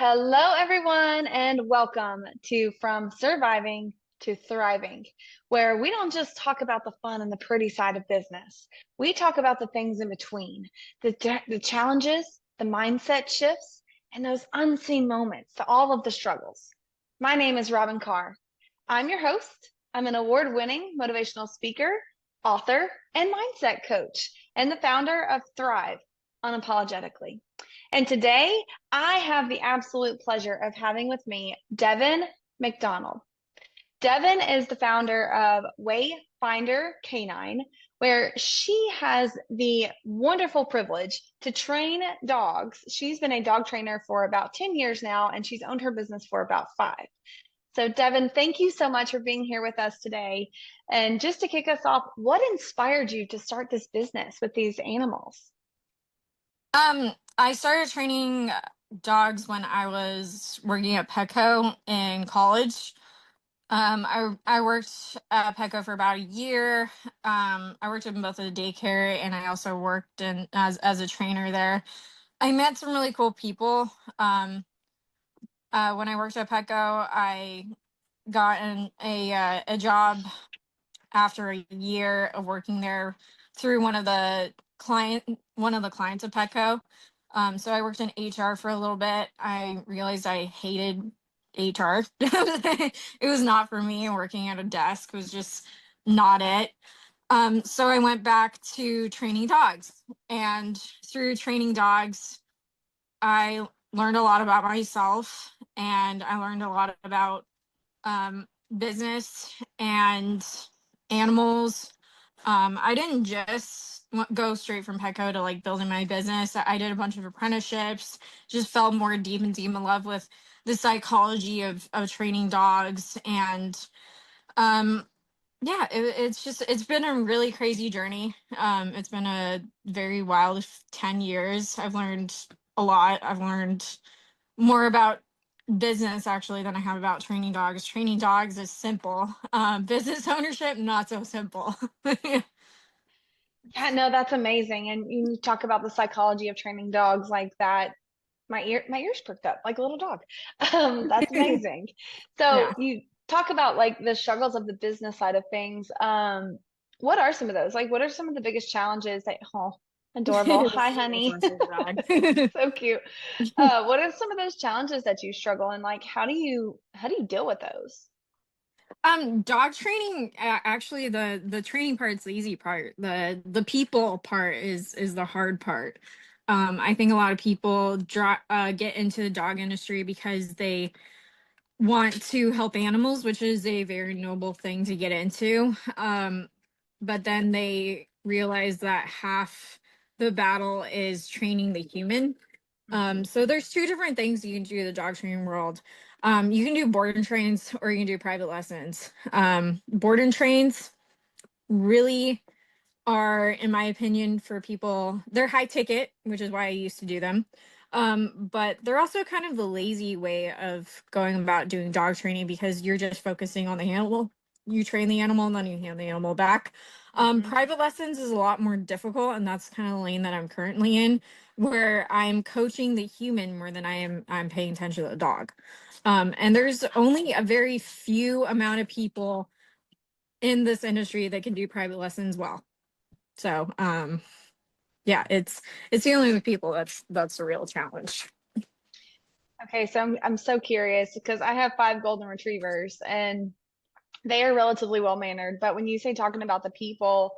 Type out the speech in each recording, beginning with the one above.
Hello, everyone, and welcome to From Surviving to Thriving, where we don't just talk about the fun and the pretty side of business. We talk about the things in between, the challenges, the mindset shifts, and those unseen moments, all of the struggles. My name is Robin Carr. I'm your host. I'm an award-winning motivational speaker, author, and mindset coach, and the founder of Thrive Unapologetically. And today, I have the absolute pleasure of having with me Devon MacDonald. Devon is the founder of Wayfinder K9, where she has the wonderful privilege to train dogs. She's been a dog trainer for about 10 years now, and she's owned her business for about 5. So, Devon, thank you so much for being here with us today. And just to kick us off, what inspired you to start this business with these animals? I started training dogs when I was working at Petco in college. I worked at Petco for about a year. I worked in both the daycare and I also worked in as a trainer there. I met some really cool people. When I worked at Petco, I got a job after a year of working there through one of the clients of Petco. So I worked in HR for a little bit. I realized I hated HR. It was not for me. Working at a desk was just not it. So I went back to training dogs, and through training dogs, I learned a lot about myself, and I learned a lot about business and animals. I didn't just go straight from Petco to like building my business. I did a bunch of apprenticeships, just fell more deep and deep in love with the psychology of training dogs. And yeah, it's been a really crazy journey. It's been a very wild 10 years. I've learned a lot. I've learned more about business actually than I have about training dogs. Training dogs is simple. Business ownership, not so simple. Yeah, no, that's amazing. And you talk about the psychology of training dogs like that. My ears perked up like a little dog. That's amazing. So Yeah. you talk about like the struggles of the business side of things. What are some of those? Like, what are some of the biggest challenges that, oh, adorable. Hi, honey. So cute. What are some of those challenges that you struggle and like how do you deal with those? Dog training, actually the training part's the easy part. The people part is the hard part. I think a lot of people get into the dog industry because they want to help animals, which is a very noble thing to get into. But then they realize that half the battle is training the human. So there's two different things you can do in the dog training world. You can do board and trains or you can do private lessons. Board and trains really are, in my opinion, for people, they're high ticket, which is why I used to do them. But they're also kind of the lazy way of going about doing dog training because you're just focusing on the animal. You train the animal and then you hand the animal back. Hmm. Private lessons is a lot more difficult, and that's kind of the lane that I'm currently in, where I'm coaching the human more than I'm paying attention to the dog. And there's only a very few amount of people in this industry that can do private lessons well. So, yeah, it's dealing with people that's the real challenge. Okay, so I'm so curious because I have 5 golden retrievers and they are relatively well mannered. But when you say talking about the people,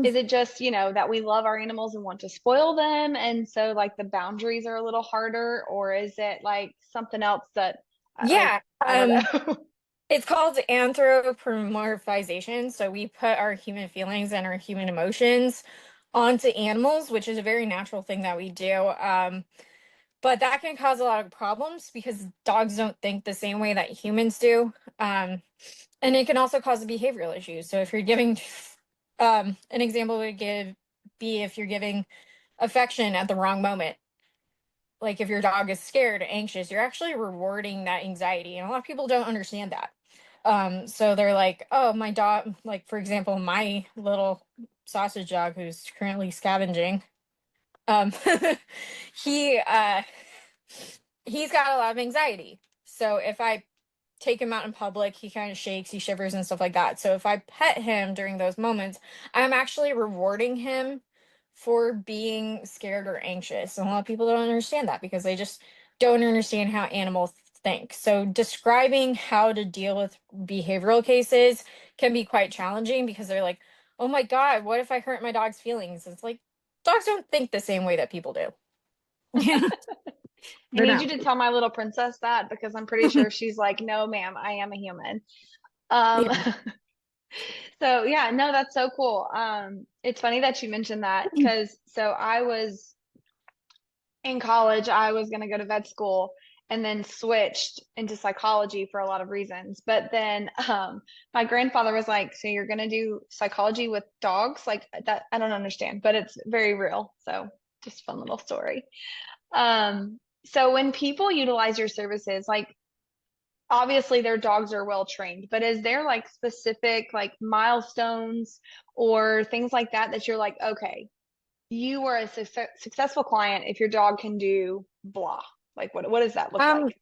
is it just, that we love our animals and want to spoil them? And so like the boundaries are a little harder, or is it like something else that like, Yeah, I don't know. it's called anthropomorphization. So we put our human feelings and our human emotions onto animals, which is a very natural thing that we do. But that can cause a lot of problems because dogs don't think the same way that humans do. And it can also cause behavioral issues. So if you're giving, an example would be if you're giving affection at the wrong moment. Like if your dog is scared or anxious, you're actually rewarding that anxiety. And a lot of people don't understand that. So they're like, oh, my dog, like for example, my little sausage dog who's currently scavenging, um, he he's got a lot of anxiety. So if I take him out in public, he kind of shakes, he shivers and stuff like that. So if I pet him during those moments, I'm actually rewarding him for being scared or anxious. And a lot of people don't understand that because they just don't understand how animals think. So describing how to deal with behavioral cases can be quite challenging because they're like, "Oh my God, what if I hurt my dog's feelings?" It's like dogs don't think the same way that people do. Yeah, I they need you don't. to tell my little princess that because I'm pretty sure she's like, no, ma'am, I am a human. Um, Yeah. so yeah, no, that's so cool. It's funny that you mentioned that because so I was in college, I was going to go to vet school and then switched into psychology for a lot of reasons. But then my grandfather was like, so you're going to do psychology with dogs? Like that, I don't understand, but it's very real. So just fun little story. So when people utilize your services, like obviously their dogs are well trained, but is there like specific like milestones or things like that that you're like, okay, you were a successful client if your dog can do blah? Like what does that look Um, like?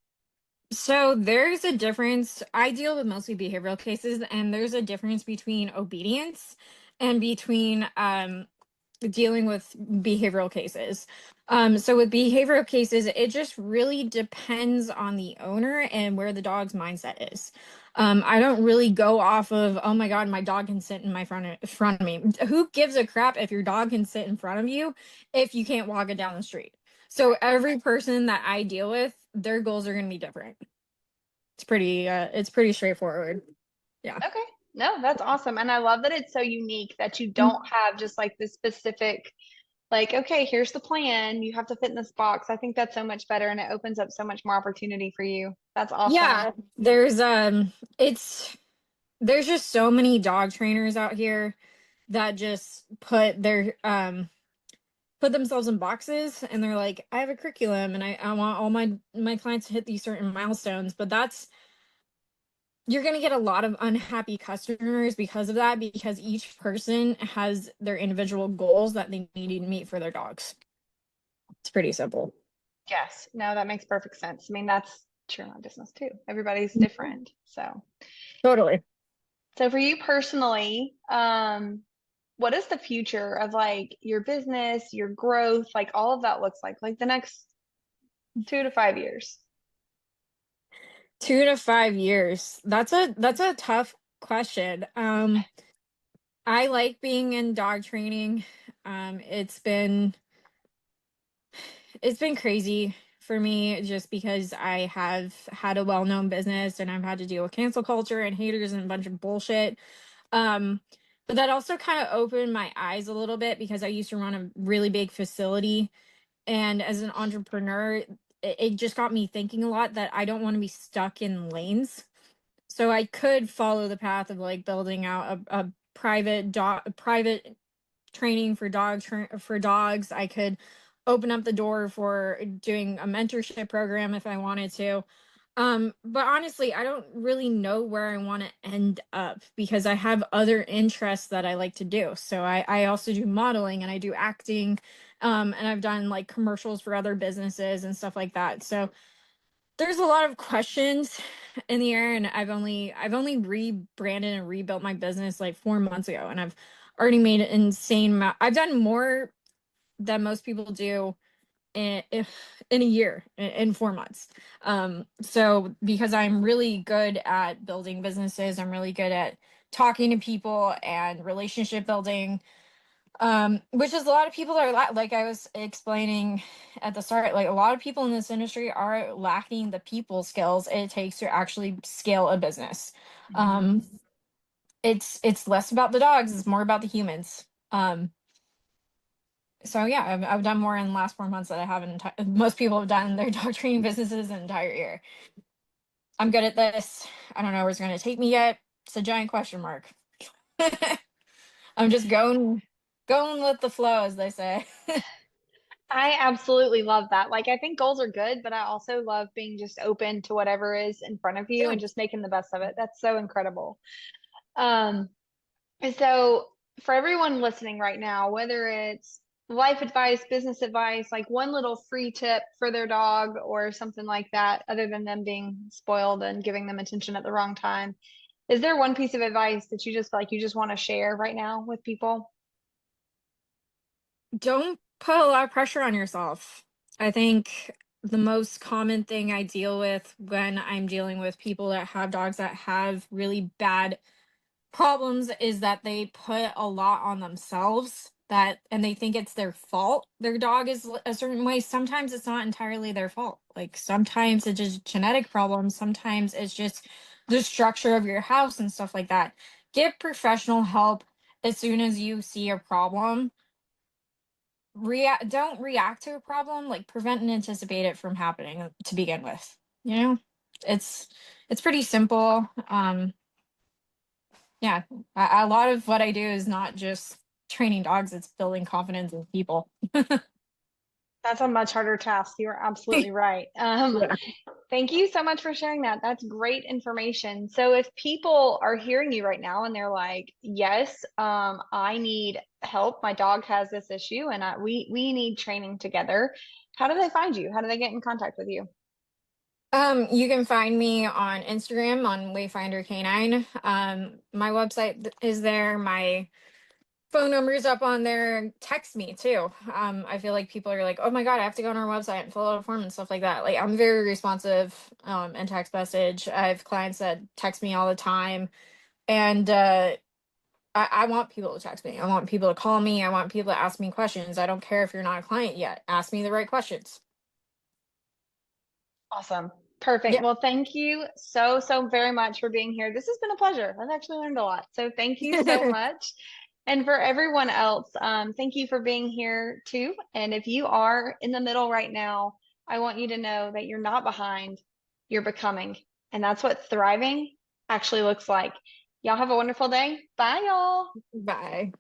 so there's a difference. I deal with mostly behavioral cases, and there's a difference between obedience and between dealing with behavioral cases. So with behavioral cases, it just really depends on the owner and where the dog's mindset is. I don't really go off of, oh my God, my dog can sit in my front of me. Who gives a crap if your dog can sit in front of you if you can't walk it down the street? So Right. every person that I deal with, their goals are going to be different. It's pretty straightforward. Yeah. Okay. No, that's awesome. And I love that it's so unique that you don't have just like this specific, like, okay, here's the plan. You have to fit in this box. I think that's so much better and it opens up so much more opportunity for you. That's awesome. Yeah, it's there's just so many dog trainers out here that just put themselves in boxes and they're like, I have a curriculum and I want all my clients to hit these certain milestones, but that's you're going to get a lot of unhappy customers because of that, because each person has their individual goals that they need to meet for their dogs. It's pretty simple. Yes. No, that makes perfect sense. I mean, that's true in my business too. Everybody's different. Totally. So for you personally, what is the future of like your business, your growth, like all of that looks like the next 2 to 5 years? 2 to 5 years. That's a tough question. I like being in dog training. Um, it's been it's been crazy for me just because I have had a well-known business and I've had to deal with cancel culture and haters and a bunch of bullshit. Um, but that also kind of opened my eyes a little bit because I used to run a really big facility, and as an entrepreneur, it just got me thinking a lot that I don't want to be stuck in lanes. So I could follow the path of like building out a private training for for dogs. I could open up the door for doing a mentorship program if I wanted to. But honestly, I don't really know where I want to end up because I have other interests that I like to do. So I also do modeling and I do acting. And I've done like commercials for other businesses and stuff like that. So there's a lot of questions in the air, and I've only rebranded and rebuilt my business like 4 months ago, and I've already made an insane amount. I've done more than most people do in a year in 4 months. So because I'm really good at building businesses, I'm really good at talking to people and relationship building, which is a lot of people are like I was explaining at the start, like a lot of people in this industry are lacking the people skills it takes to actually scale a business. Mhm. um it's less about the dogs, it's more about the humans. So yeah, I've done more in the last 4 months that I have in most people have done in their dog training businesses an entire year. I'm good at this. I don't know where it's going to take me yet. It's a giant question mark. I'm just going with the flow, as they say. I absolutely love that. Like, I think goals are good, but I also love being just open to whatever is in front of you Yeah. and just making the best of it. That's so incredible. Um, and so for everyone listening right now, whether it's life advice, business advice, like one little free tip for their dog or something like that, other than them being spoiled and giving them attention at the wrong time. Is there one piece of advice that you just like you just want to share right now with people? Don't put a lot of pressure on yourself. I think the most common thing I deal with when I'm dealing with people that have dogs that have really bad problems is that they put a lot on themselves, that and they think it's their fault their dog is a certain way. Sometimes it's not entirely their fault. Like sometimes it's just genetic problems, sometimes it's just the structure of your house and stuff like that. Get professional help as soon as you see a problem. Don't react to a problem, like prevent and anticipate it from happening to begin with. You know, it's it's pretty simple. Yeah, a lot of what I do is not just training dogs, it's building confidence in people. That's a much harder task. You're absolutely right. Yeah. Thank you so much for sharing that. That's great information. So if people are hearing you right now and they're like, yes, I need help. My dog has this issue and we need training together. How do they find you? How do they get in contact with you? You can find me on Instagram on Wayfinder K9. My website is there. My phone number is up on there. Text me too. I feel like people are like, oh my God, I have to go on our website and fill out a form and stuff like that. Like I'm very responsive, and text message. I have clients that text me all the time. And I want people to text me. I want people to call me. I want people to ask me questions. I don't care if you're not a client yet. Ask me the right questions. Awesome. Perfect. Yeah. Well, thank you so, so very much for being here. This has been a pleasure. I've actually learned a lot. So thank you so much. And for everyone else, thank you for being here too. And if you are in the middle right now, I want you to know that you're not behind, you're becoming. And that's what thriving actually looks like. Y'all have a wonderful day. Bye, y'all. Bye.